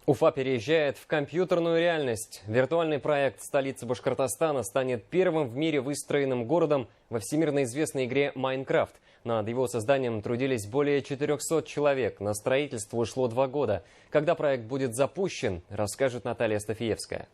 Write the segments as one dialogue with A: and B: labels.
A: Уфа переезжает в компьютерную реальность. Виртуальный проект столицы Башкортостана станет первым в мире выстроенным городом во всемирно известной игре «Майнкрафт». Над его созданием трудились более 400 человек. На строительство ушло 2 года. Когда проект будет запущен, расскажет Наталья Стафиевская.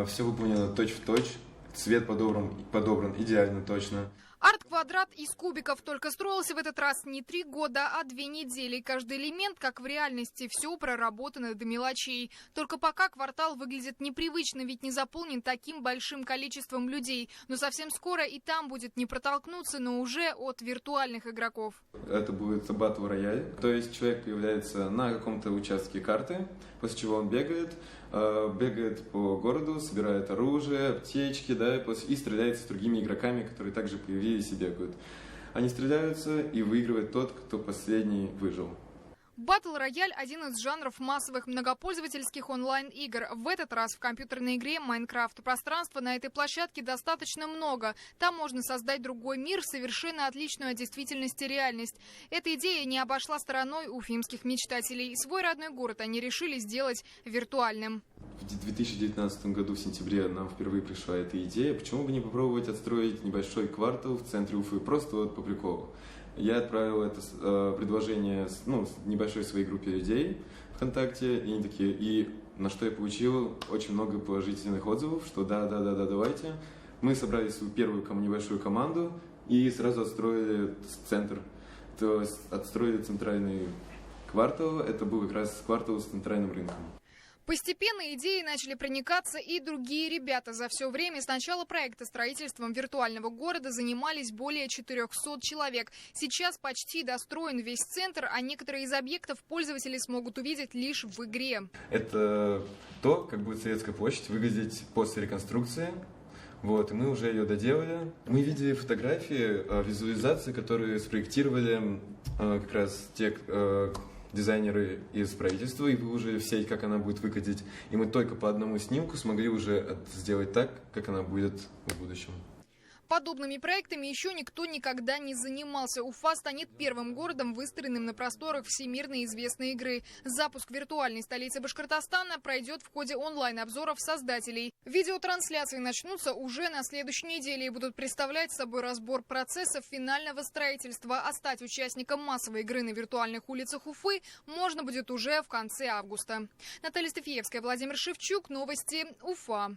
B: Все выполнено точь-в-точь. Цвет подобран идеально точно.
C: Арт-квадрат из кубиков только строился в этот раз не 3 года, а 2 недели. Каждый элемент, как в реальности, все проработано до мелочей. Только пока квартал выглядит непривычно, ведь не заполнен таким большим количеством людей. Но совсем скоро и там будет не протолкнуться, но уже от виртуальных игроков.
B: Это будет батл рояль, то есть человек появляется на каком-то участке карты, после чего он бегает по городу, собирает оружие, аптечки, и стреляется с другими игроками, которые также появились и бегают. Они стреляются, и выигрывает тот, кто последний выжил.
C: Батл-рояль – один из жанров массовых многопользовательских онлайн-игр. В этот раз в компьютерной игре «Майнкрафт» пространства на этой площадке достаточно много. Там можно создать другой мир, совершенно отличную от действительности реальность. Эта идея не обошла стороной уфимских мечтателей. Свой родной город они решили сделать виртуальным.
B: В 2019 году, в сентябре, нам впервые пришла эта идея. Почему бы не попробовать отстроить небольшой квартал в центре Уфы, просто вот по приколу. Я отправил это предложение небольшой своей группе людей ВКонтакте, и они такие, и на что я получил очень много положительных отзывов, что да, давайте. Мы собрали свою первую небольшую команду и сразу отстроили центр, то есть отстроили центральный квартал, это был как раз квартал с центральным рынком.
C: Постепенно идеи начали проникаться и другие ребята. За все время с начала проекта строительством виртуального города занимались более 400 человек. Сейчас почти достроен весь центр, а некоторые из объектов пользователи смогут увидеть лишь в игре.
B: Это то, как будет Советская площадь выглядеть после реконструкции. И мы уже ее доделали. Мы видели фотографии, визуализации, которые спроектировали как раз те дизайнеры из правительства, и вы уже все, как она будет выглядеть. И мы только по одному снимку смогли уже сделать так, как она будет в будущем.
C: Подобными проектами еще никто никогда не занимался. Уфа станет первым городом, выстроенным на просторах всемирно известной игры. Запуск виртуальной столицы Башкортостана пройдет в ходе онлайн-обзоров создателей. Видеотрансляции начнутся уже на следующей неделе и будут представлять собой разбор процессов финального строительства. А стать участником массовой игры на виртуальных улицах Уфы можно будет уже в конце августа. Наталья Стафиевская, Владимир Шевчук. Новости Уфа.